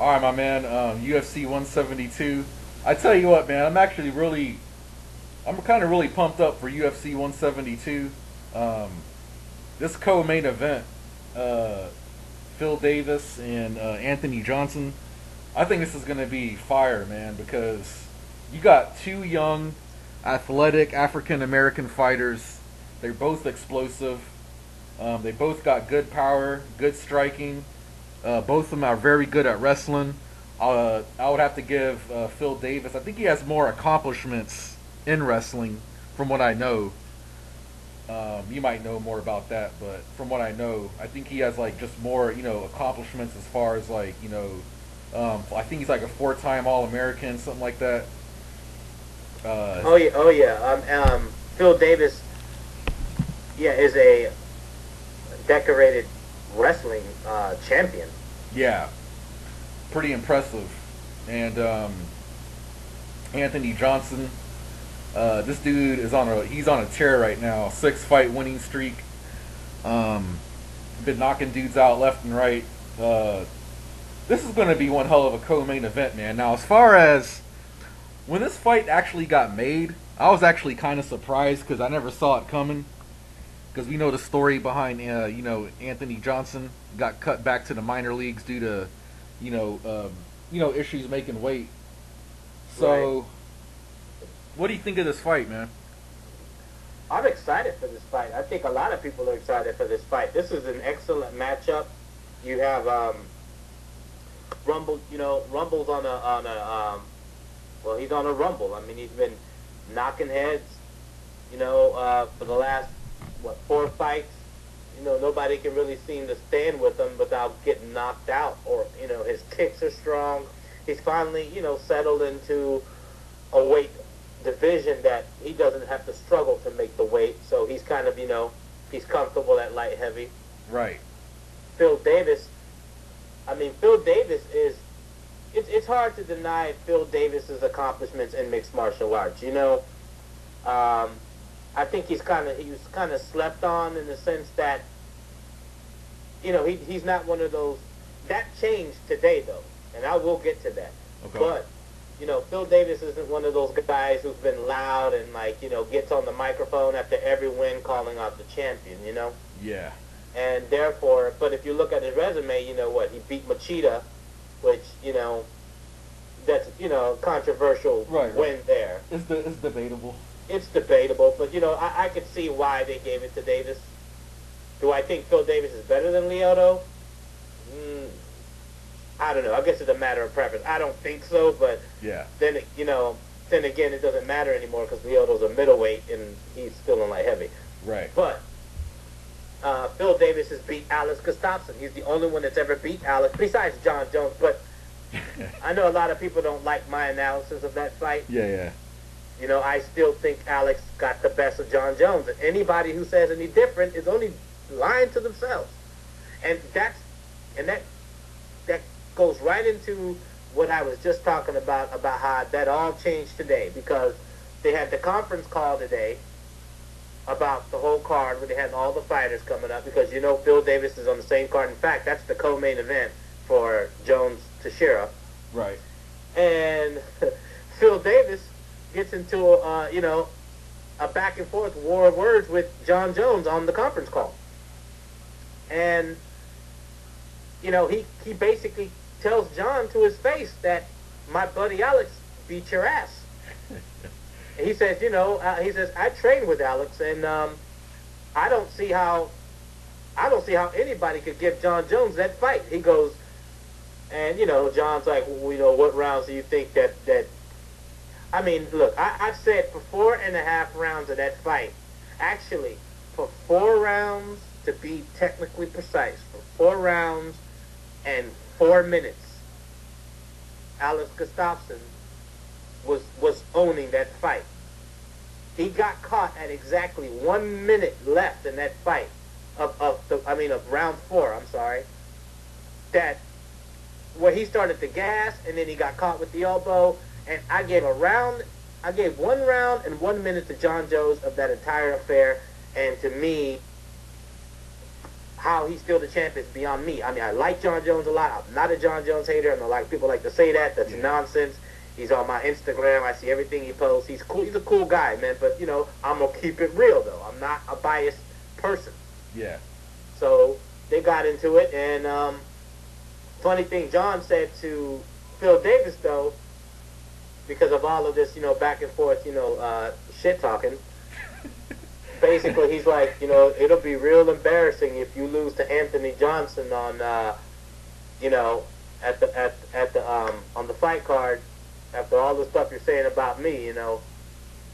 All right, my man. UFC 172. I tell you what, man. I'm kind of really pumped up for UFC 172. Um, this co-main event, uh, Phil Davis and Anthony Johnson. I think this is going to be fire, man, because you got two young, athletic African American fighters. They're both explosive. They both got good power, good striking. Both of them are very good at wrestling. I would have to give Phil Davis. I think he has more accomplishments in wrestling, from what I know. You might know more about that, but from what I know, I think he has like just more, accomplishments as far as like, I think he's like a four-time All-American, something like that. Oh yeah, oh yeah. Phil Davis, yeah, is a decorated wrestling champion. Yeah, pretty impressive. And Anthony Johnson, this dude is he's on a tear right now. 6-fight winning streak. Been knocking dudes out left and right. This is going to be one hell of a co-main event, man. Now, as far as when this fight actually got made, I was actually kind of surprised because I never saw it coming. Because we know the story behind, Anthony Johnson got cut back to the minor leagues due to, issues making weight. So, Right. what do you think of this fight, man? I'm excited for this fight. I think a lot of people are excited for this fight. This is an excellent matchup. You have Rumble. Rumble's well, he's on a rumble. I mean, he's been knocking heads. For the last 4 fights. Nobody can really seem to stand with him without getting knocked out. Or his kicks are strong. He's finally settled into a weight division that he doesn't have to struggle to make the weight. So he's kind of he's comfortable at light heavy. Right. Phil Davis. I mean, Phil Davis is. It's hard to deny Phil Davis's accomplishments in mixed martial arts. I think he was kind of slept on in the sense that he's not one of those. That changed today though, and I will get to that. Okay. But Phil Davis isn't one of those guys who's been loud and gets on the microphone after every win calling out the champion. Yeah. And therefore, but if you look at his resume, he beat Machida, which that's a controversial win there. It's debatable. It's debatable, but I could see why they gave it to Davis. Do I think Phil Davis is better than Lyoto? I don't know. I guess it's a matter of preference. I don't think so, but yeah. Then again, it doesn't matter anymore because Lyoto's a middleweight and he's still in light heavy. Right. But Phil Davis has beat Alex Gustafsson. He's the only one that's ever beat Alex, besides Jon Jones. But I know a lot of people don't like my analysis of that fight. Yeah. I still think Alex got the best of Jon Jones. And anybody who says any different is only lying to themselves. And that goes right into what I was just talking about how that all changed today. Because they had the conference call today about the whole card where they had all the fighters coming up. Because Phil Davis is on the same card. In fact, that's the co-main event for Jones Teixeira. Right. And Phil Davis gets into a back and forth war of words with Jon Jones on the conference call, and he basically tells Jon to his face that my buddy Alex beat your ass. And he says, he says I trained with Alex, and I don't see how anybody could give Jon Jones that fight. He goes, and Jon's like, what rounds do you think that I mean, look, I've said for 4.5 rounds of that fight, actually, for 4 rounds, to be technically precise, for 4 rounds and 4 minutes, Alex Gustafsson was owning that fight. He got caught at exactly 1 minute left in that fight of round 4, I'm sorry, that where he started to gas and then he got caught with the elbow. And I gave 1 round and 1 minute to Jon Jones of that entire affair. And to me, how he's still the champ is beyond me. I mean, I like Jon Jones a lot. I'm not a Jon Jones hater. I know a lot of people like to say that. That's nonsense. He's on my Instagram. I see everything he posts. He's cool. He's a cool guy, man. But, you know, I'm going to keep it real, though. I'm not a biased person. Yeah. So they got into it. And funny thing, Jon said to Phil Davis, though, because of all of this, you know, back and forth, you know, shit talking. Basically, he's like, you know, it'll be real embarrassing if you lose to Anthony Johnson on, you know, at the on the fight card after all the stuff you're saying about me. You know,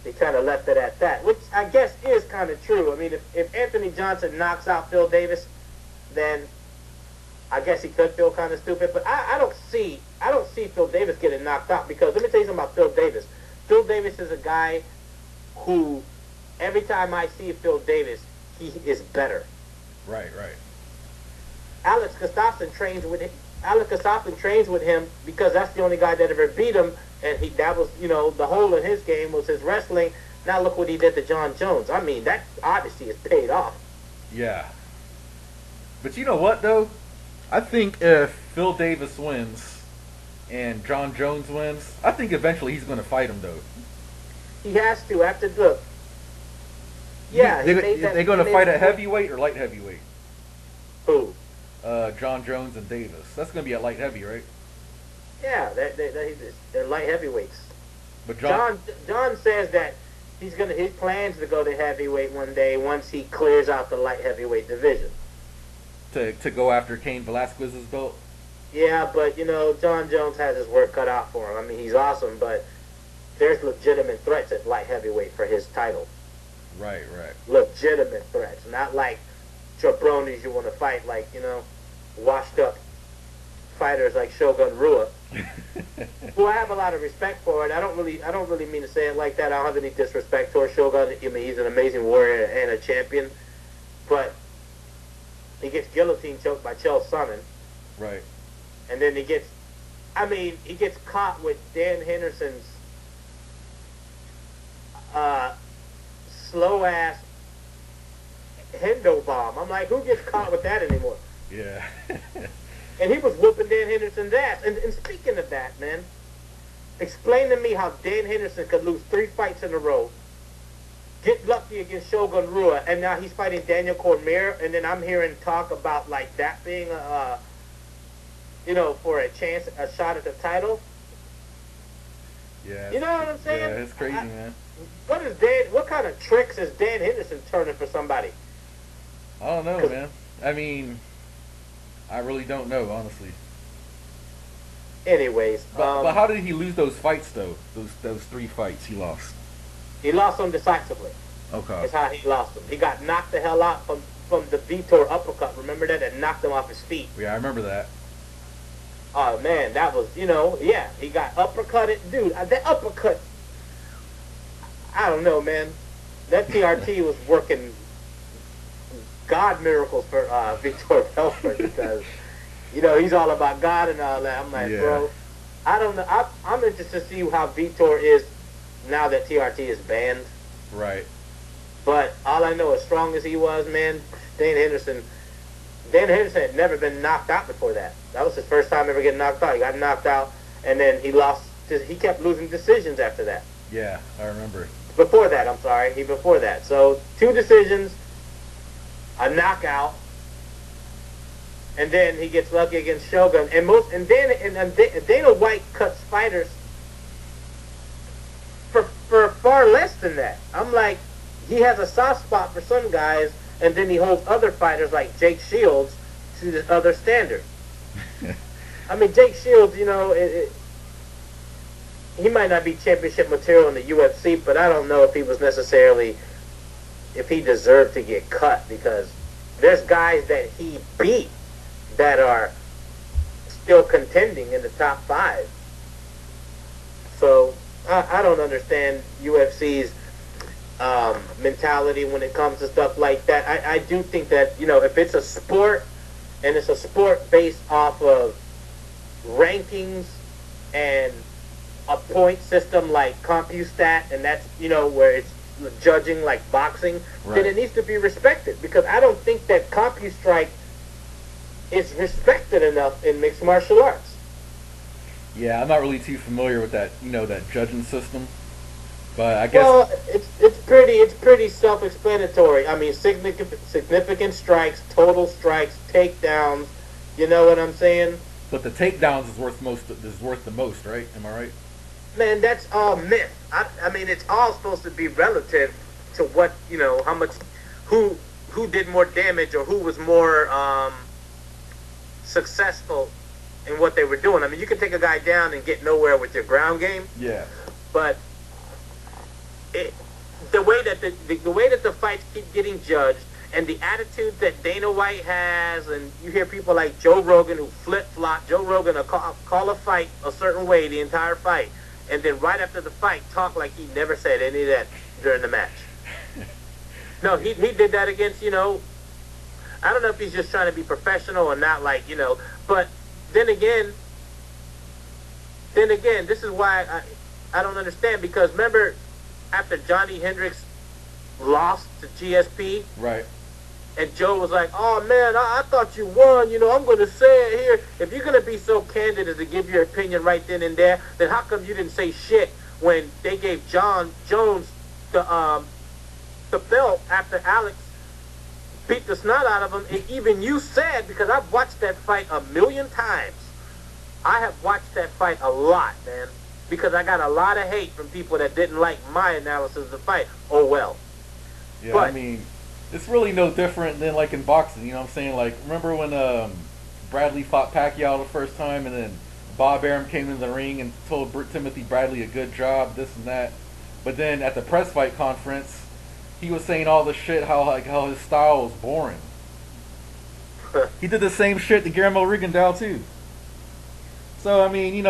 he kind of left it at that, which I guess is kind of true. I mean, if Anthony Johnson knocks out Phil Davis, then I guess he could feel kind of stupid. But I don't see Phil Davis getting knocked out, because let me tell you something about Phil Davis. Phil Davis is a guy who, every time I see Phil Davis, he is better. Right, right. Alex Gustafsson trains with him. Alex Gustafsson trains with him because that's the only guy that ever beat him, and that was, you know, the hole in his game was his wrestling. Now look what he did to Jon Jones. I mean, that obviously is paid off. Yeah. But you know what, though? I think if Phil Davis wins and Jon Jones wins, I think eventually he's going to fight him, though. He has to. After look. Yeah, they're going to fight at heavyweight or light heavyweight? Who? Jon Jones and Davis. That's going to be a light heavy, right? Yeah, they're light heavyweights. But Jon says that his plans to go to heavyweight one day once he clears out the light heavyweight division. To go after Cain Velasquez's belt? Yeah, but, you know, Jon Jones has his work cut out for him. I mean, he's awesome, but there's legitimate threats at light heavyweight for his title. Right, right. Legitimate threats. Not like jabronis you want to fight, like, you know, washed up fighters like Shogun Rua, who I have a lot of respect for, and I don't really mean to say it like that. I don't have any disrespect towards Shogun. I mean, he's an amazing warrior and a champion, but he gets guillotine choked by Chael Sonnen. Right. And then he gets caught with Dan Henderson's slow ass Hendo bomb. I'm like, who gets caught with that anymore? Yeah. And he was whooping Dan Henderson's ass. And speaking of that, man, explain to me how Dan Henderson could lose 3 fights in a row, get lucky against Shogun Rua, and now he's fighting Daniel Cormier, and then I'm hearing talk about, like, that being you know, for a shot at the title. Yeah. You know what I'm saying? Yeah, it's crazy, man. What kind of tricks is Dan Henderson turning for somebody? I don't know, man. I mean, I really don't know, honestly. Anyways, but how did he lose those fights, though? Those 3 fights he lost. He lost them decisively. Okay. That's how he lost them. He got knocked the hell out from the Vitor uppercut. Remember that? That knocked him off his feet. Yeah, I remember that. Oh, man, that was, you know, yeah, he got uppercutted. Dude, that uppercut, I don't know, man. That TRT was working God miracles for Vitor Belfort, because, you know, he's all about God and all that. I'm like, bro, I don't know. I'm interested to see how Vitor is now that TRT is banned. Right. But all I know, as strong as he was, man, Dan Henderson had never been knocked out before that. That was his first time ever getting knocked out. He got knocked out, and then he lost. He kept losing decisions after that. Yeah, I remember. Before that, I'm sorry. Before that. So 2 decisions, a knockout, and then he gets lucky against Shogun. And Dana White cuts fighters for far less than that. I'm like, he has a soft spot for some guys, and then he holds other fighters like Jake Shields to this other standard. I mean, Jake Shields, you know, he might not be championship material in the UFC, but I don't know if he deserved to get cut, because there's guys that he beat that are still contending in the top 5. So I don't understand UFC's mentality when it comes to stuff like that. I do think that, you know, if it's a sport, and it's a sport based off of rankings and a point system like CompuStat, and that's, you know, where it's judging like boxing, then it needs to be respected, because I don't think that CompuStrike is respected enough in mixed martial arts. Yeah, I'm not really too familiar with that, that judging system. But I guess, Well, it's pretty self-explanatory. I mean, significant strikes, total strikes, takedowns. You know what I'm saying? but the takedowns is worth the most, right? Am I right? Man, that's all myth. I mean, it's all supposed to be relative to what how much, who who did more damage or who was more successful in what they were doing. I mean, you can take a guy down and get nowhere with your ground game, Yeah. but it, the way that the fights keep getting judged and the attitude that Dana White has, and you hear people like Joe Rogan who flip flop. Joe Rogan will call a fight a certain way the entire fight, and then right after the fight talk like he never said any of that during the match. No, he did that against I don't know if he's just trying to be professional or not, but then again, this is why I don't understand, because remember after Johnny Hendricks lost to GSP, Right. and Joe was like, "Oh man, I thought you won. I'm going to say it here. If you're going to be so candid as to give your opinion right then and there, then how come you didn't say shit when they gave Jon Jones the belt after Alex beat the snot out of him?" And even you said, because I've watched that fight a million times. I have watched that fight a lot, man, because I got a lot of hate from people that didn't like my analysis of the fight. Oh well. Yeah, But I mean, it's really no different than like in boxing. You know what I'm saying? Like, remember when Bradley fought Pacquiao the first time, and then Bob Arum came in the ring and told Timothy Bradley a good job, this and that. But then at the press fight conference, he was saying all the shit how his style was boring. He did the same shit to Guillermo Rigondeaux too. So I mean,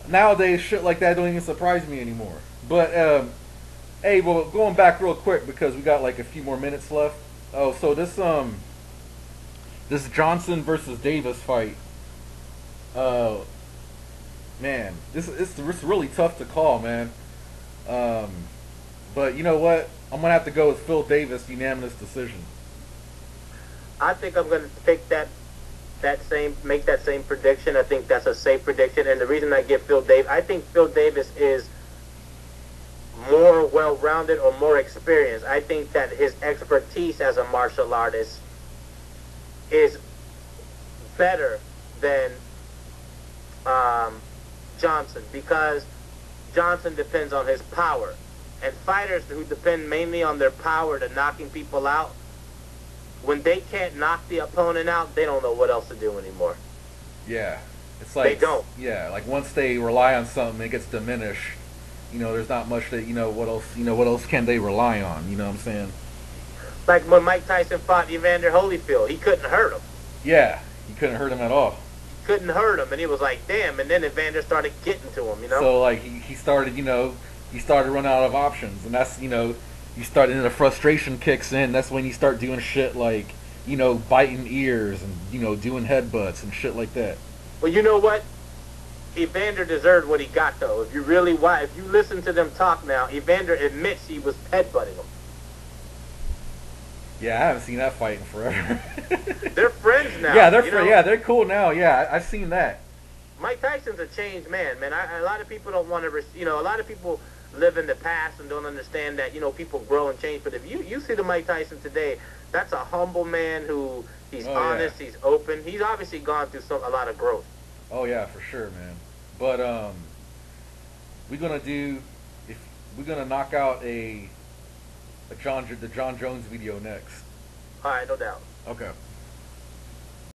nowadays shit like that don't even surprise me anymore. But hey, well, going back real quick because we got like a few more minutes left. Oh, so this Johnson versus Davis fight. Man, it's really tough to call, man. But you know what? I'm gonna have to go with Phil Davis unanimous decision. I think I'm going to take make that same prediction. I think that's a safe prediction, and the reason I give I think Phil Davis is more well-rounded or more experienced. I think that his expertise as a martial artist is better than Johnson, because Johnson depends on his power, and fighters who depend mainly on their power to knocking people out, when they can't knock the opponent out, they don't know what else to do anymore. Yeah, it's like They don't. Yeah, like once they rely on something, it gets diminished. There's not much that what else. What else can they rely on? You know what I'm saying? Like when Mike Tyson fought Evander Holyfield, he couldn't hurt him. Yeah, you couldn't hurt him at all. Couldn't hurt him, and he was like, damn, and then Evander started getting to him, So like he started, he started running out of options, and that's you start, and the frustration kicks in. That's when you start doing shit like biting ears and doing headbutts and shit like that. Well, you know what? Evander deserved what he got, though. If you listen to them talk now, Evander admits he was headbutting him. Yeah, I haven't seen that fight in forever. They're friends now. Yeah, they're cool now. Yeah, I've seen that. Mike Tyson's a changed man, man. A lot of people don't want to, a lot of people live in the past and don't understand that, people grow and change. But if you see the Mike Tyson today, that's a humble man who, he's honest, he's open. He's obviously gone through a lot of growth. Oh yeah, for sure, man. But we're gonna knock out the Jon Jones video next. All right, no doubt. Okay.